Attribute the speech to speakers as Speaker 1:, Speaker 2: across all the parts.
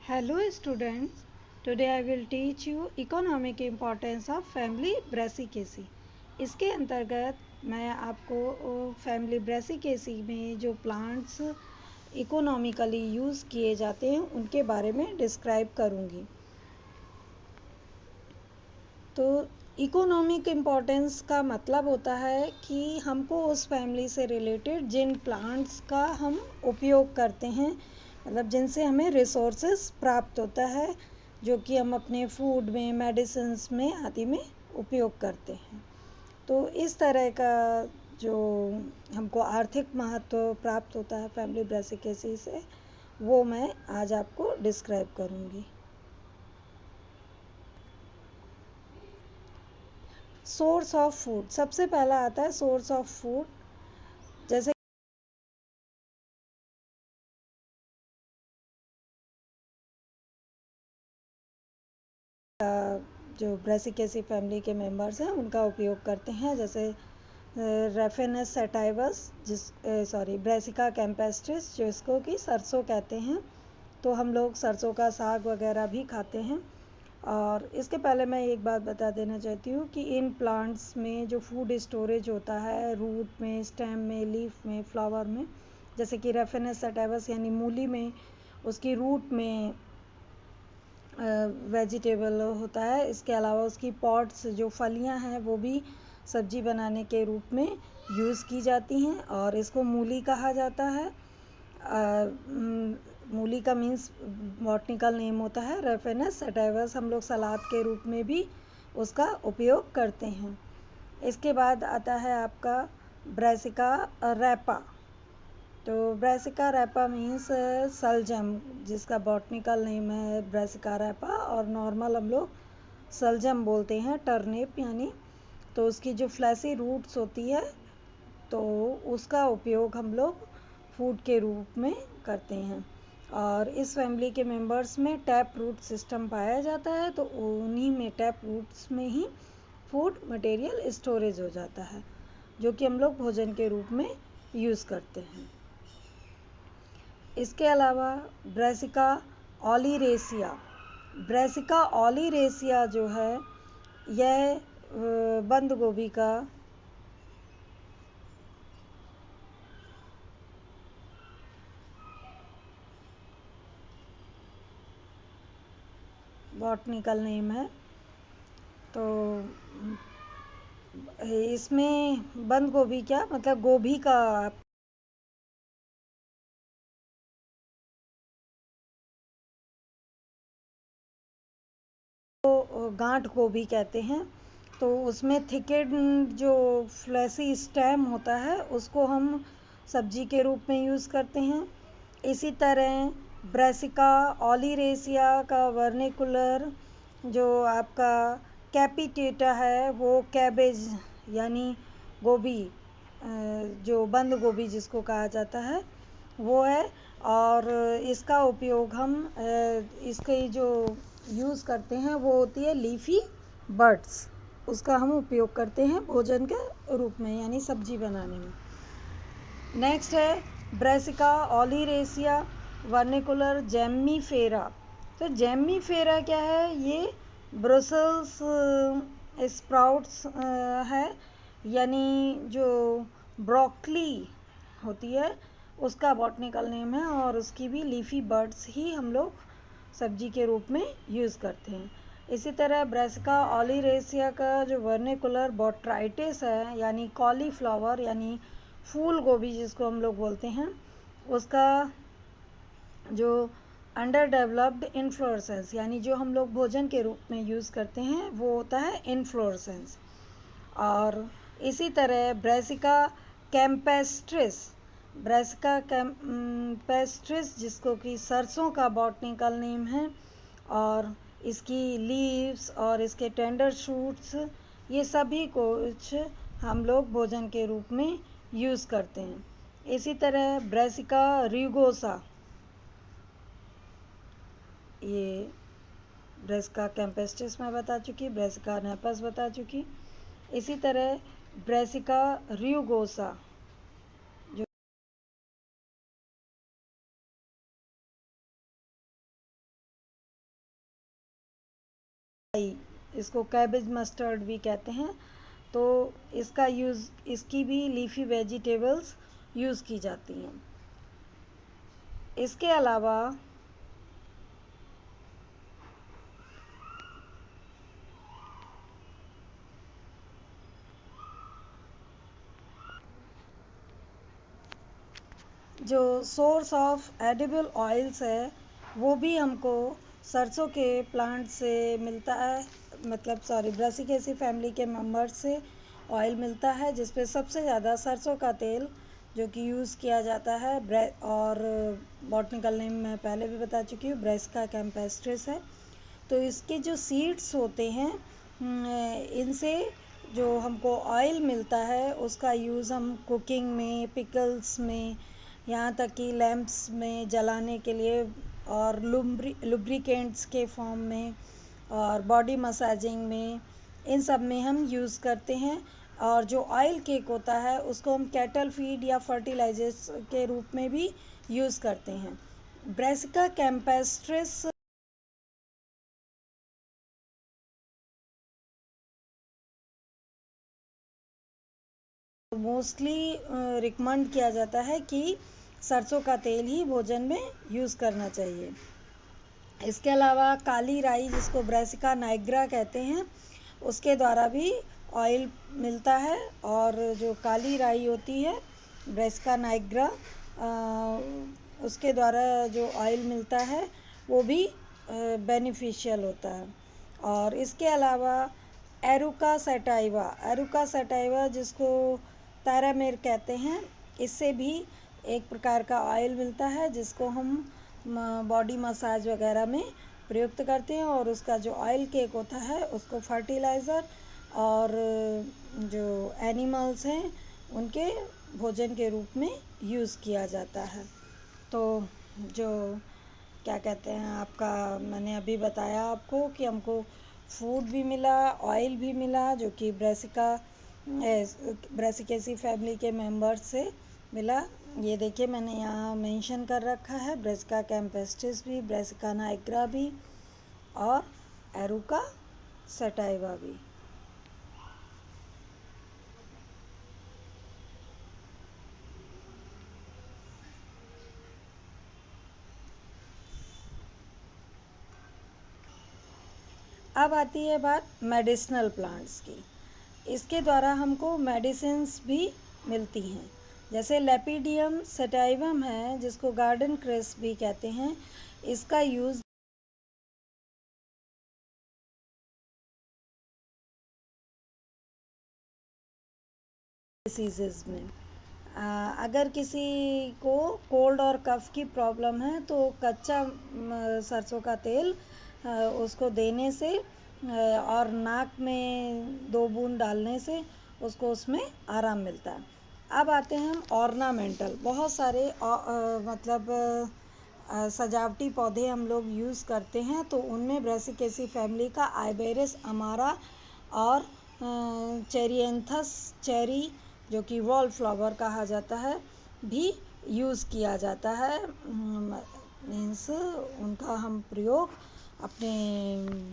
Speaker 1: Hello students, today I will teach you economic importance of family brassicaceae। इसके अंतर्गत मैं आपको फैमिली ब्रेसिकेसी में जो प्लांट्स इकोनॉमिकली यूज़ किए जाते हैं उनके बारे में डिस्क्राइब करूँगी। तो इकोनॉमिक इम्पोर्टेंस का मतलब होता है कि हमको उस फैमिली से रिलेटेड जिन प्लांट्स का हम उपयोग करते हैं, मतलब जिनसे हमें रिसोर्सेज प्राप्त होता है, जो कि हम अपने फूड में, मेडिसिन्स में आदि में उपयोग करते हैं। तो इस तरह का जो हमको आर्थिक महत्व प्राप्त होता है फैमिली ब्रेसिकेसी से, वो मैं आज आपको डिस्क्राइब करूँगी। सोर्स ऑफ फूड, सबसे पहला आता है सोर्स ऑफ फूड। जैसे जो ब्रेसिकेसी फैमिली के मेंबर्स हैं उनका उपयोग करते हैं, जैसे रेफेनस सैटाइवस ब्रेसिका कैम्पेस्ट्रिस, जो इसको कि सरसों कहते हैं। तो हम लोग सरसों का साग वगैरह भी खाते हैं। और इसके पहले मैं एक बात बता देना चाहती हूँ कि इन प्लांट्स में जो फूड स्टोरेज होता है, रूट में, स्टेम में, लीफ में, फ्लावर में, जैसे कि रेफेनस सैटाइवस यानी मूली में, उसकी रूट में वेजिटेबल होता है। इसके अलावा उसकी पॉड्स, जो फलियां हैं, वो भी सब्जी बनाने के रूप में यूज़ की जाती हैं और इसको मूली कहा जाता है। मूली का मीन्स बॉटनिकल नेम होता है रेफेनस सैटाइवस। हम लोग सलाद के रूप में भी उसका उपयोग करते हैं। इसके बाद आता है आपका ब्रेसिका रैपा। तो ब्रेसिका रैपा मीन्स सलजम, जिसका बॉटनिकल नेम है ब्रेसिका रैपा, और नॉर्मल हम लोग सलजम बोलते हैं, टर्निप यानी। तो उसकी जो फ्लैसी रूट्स होती है, तो उसका उपयोग हम लोग फूड के रूप में करते हैं। और इस फैमिली के मेंबर्स में टैप रूट सिस्टम पाया जाता है, तो उन्हीं में टैप रूट्स में ही फूड मटेरियल स्टोरेज हो जाता है, जो कि हम लोग भोजन के रूप में यूज़ करते हैं। इसके अलावा ब्रेसिका ओलिरेसिया, ब्रेसिका ओलिरेसिया जो है, यह बंद गोभी का बॉटनिकल नेम है। तो इसमें बंद गोभी क्या मतलब, गोभी का तो गांठ गोभी कहते हैं। तो उसमें थिकेड जो फ्लैसी स्टेम होता है, उसको हम सब्जी के रूप में यूज़ करते हैं। इसी तरह ब्रेसिका ओलिरेसिया का वर्निकुलर जो आपका कैपिटेटा है, वो कैबेज यानी गोभी, जो बंद गोभी जिसको कहा जाता है, वो है। और इसका उपयोग हम इसके जो यूज़ करते हैं वो होती है लीफी बर्ड्स, उसका हम उपयोग करते हैं भोजन के रूप में यानी सब्जी बनाने में। नेक्स्ट है ब्रेसिका ओलिरेसिया वर्निकुलर जेम्मीफेरा। तो जेम्मीफेरा क्या है, ये ब्रुसेल्स स्प्राउट्स है, यानी जो ब्रोकली होती है उसका बॉटनिकल नेम है, और उसकी भी लीफी बर्ड्स ही हम लोग सब्जी के रूप में यूज़ करते हैं। इसी तरह ब्रेसिका ओलिरेसिया का जो वर्निकुलर बोट्राइटिस है, यानी कॉलीफ्लावर यानी फूल गोभी जिसको हम लोग बोलते हैं, उसका जो अंडर डेवलप्ड इन्फ्लोरेसेंस, यानी जो हम लोग भोजन के रूप में यूज़ करते हैं, वो होता है इन्फ्लोरेसेंस। और इसी तरह ब्रेसिका कैम्पेस्ट्रिस, ब्रेसिका कैम्पेस्ट्रिस जिसको कि सरसों का बॉटनिकल नेम है, और इसकी लीव्स और इसके टेंडर शूट्स, ये सभी कुछ हम लोग भोजन के रूप में यूज़ करते हैं। इसी तरह ब्रेसिका रूगोसा, ये ब्रेसिका कैम्पेस्ट्रिस मैं बता चुकी, ब्रेसिका नेपस बता चुकी। इसी तरह ब्रेसिका रूगोसा इसको कैबेज मस्टर्ड भी कहते हैं, तो इसका यूज़, इसकी भी लीफी वेजिटेबल्स यूज़ की जाती हैं। इसके अलावा जो सोर्स ऑफ एडिबल ऑयल्स है वो भी हमको सरसों के प्लांट से मिलता है, मतलब ब्रासिकेसी फैमिली के मेंबर्स से ऑयल मिलता है, जिसपे सबसे ज़्यादा सरसों का तेल जो कि यूज़ किया जाता है। और बॉटनिकल नेम मैं पहले भी बता चुकी हूँ, ब्रेसिका कैम्पेस्ट्रिस है। तो इसके जो सीड्स होते हैं, इनसे जो हमको ऑयल मिलता है उसका यूज़ हम कुकिंग में, पिकल्स में, यहाँ तक कि लैंप्स में जलाने के लिए, और लुब्रिकेंट्स के फॉर्म में, और बॉडी मसाजिंग में, इन सब में हम यूज़ करते हैं। और जो ऑयल केक होता है उसको हम कैटल फीड या फर्टिलाइजर्स के रूप में भी यूज़ करते हैं। ब्रेसिका कैम्पेस्ट्रिस मोस्टली रिकमेंड किया जाता है कि सरसों का तेल ही भोजन में यूज़ करना चाहिए। इसके अलावा काली राई, जिसको ब्रेसिका नाइग्रा कहते हैं, उसके द्वारा भी ऑयल मिलता है। और जो काली राई होती है ब्रेसिका नाइग्रा, उसके द्वारा जो ऑयल मिलता है वो भी बेनिफिशियल होता है। और इसके अलावा एरुका सटाइवा जिसको तारामेर कहते हैं, इससे भी एक प्रकार का ऑयल मिलता है जिसको हम बॉडी मसाज वगैरह में प्रयुक्त करते हैं। और उसका जो ऑयल केक होता है उसको फर्टिलाइज़र और जो एनिमल्स हैं उनके भोजन के रूप में यूज़ किया जाता है। तो जो क्या कहते हैं आपका, मैंने अभी बताया आपको कि हमको फूड भी मिला, ऑयल भी मिला, जो कि ब्रेसिकेसी फैमिली के मेंबर्स से मिला। ये देखिए मैंने यहाँ मेंशन कर रखा है, ब्रेसिका कैम्पेस्ट्रिस भी, ब्रेसिका नाइग्रा भी, और एरुका सटाइवा भी। अब आती है बात मेडिसिनल प्लांट्स की। इसके द्वारा हमको मेडिसिन्स भी मिलती हैं, जैसे लेपिडियम सटाइवम है, जिसको गार्डन क्रेस भी कहते हैं। इसका यूज़ डिसीजेज में, अगर किसी को कोल्ड और कफ की प्रॉब्लम है तो कच्चा सरसों का तेल उसको देने से और नाक में 2 बूंद डालने से उसको उसमें आराम मिलता है। अब आते हैं हम ऑर्नामेंटल, बहुत सारे सजावटी पौधे हम लोग यूज़ करते हैं, तो उनमें ब्रेसिकेसी फैमिली का आइबेरिस अमारा और चेरिएंथस चेरी, जो कि वॉल फ्लावर कहा जाता है, भी यूज़ किया जाता है। मीन्स उनका हम प्रयोग अपने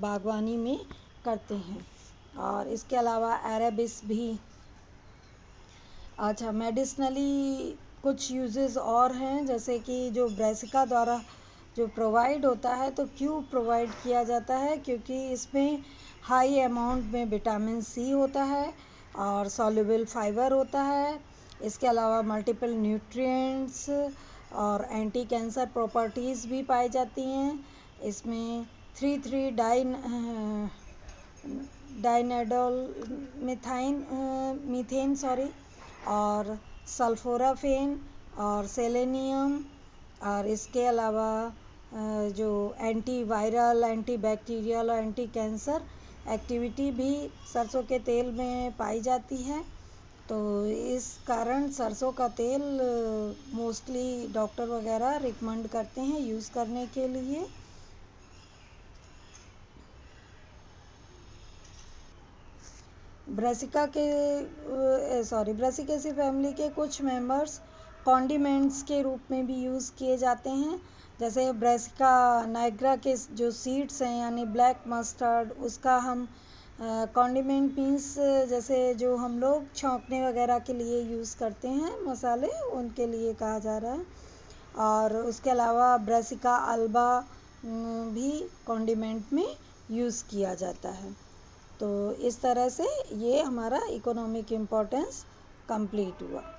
Speaker 1: बागवानी में करते हैं। और इसके अलावा एरेबिस भी। अच्छा, मेडिसिनली कुछ यूजेस और हैं, जैसे कि जो ब्रेसिका द्वारा जो प्रोवाइड होता है, तो क्यों प्रोवाइड किया जाता है, क्योंकि इसमें हाई अमाउंट में विटामिन सी होता है और सॉल्युबल फाइबर होता है। इसके अलावा मल्टीपल न्यूट्रिएंट्स और एंटी कैंसर प्रॉपर्टीज़ भी पाई जाती हैं। इसमें 3,3 डाइनेडोल मीथेन और सल्फोराफेन और सेलेनियम। और इसके अलावा जो एंटी वायरल, एंटी बैक्टीरियल और एंटी कैंसर एक्टिविटी भी सरसों के तेल में पाई जाती है। तो इस कारण सरसों का तेल मोस्टली डॉक्टर वगैरह रिकमेंड करते हैं यूज़ करने के लिए। ब्रेसिकेसी फैमिली के कुछ मेंबर्स कॉन्डिमेंट्स के रूप में भी यूज़ किए जाते हैं, जैसे ब्रेसिका नाइग्रा के जो सीड्स हैं यानी ब्लैक मस्टर्ड, उसका हम कॉन्डिमेंट मीन्स जैसे जो हम लोग छौंकने वगैरह के लिए यूज़ करते हैं मसाले, उनके लिए कहा जा रहा है। और उसके अलावा ब्रेसिका अल्बा भी कॉन्डिमेंट में यूज़ किया जाता है। तो इस तरह से ये हमारा इकोनॉमिक इम्पोर्टेंस कंप्लीट हुआ।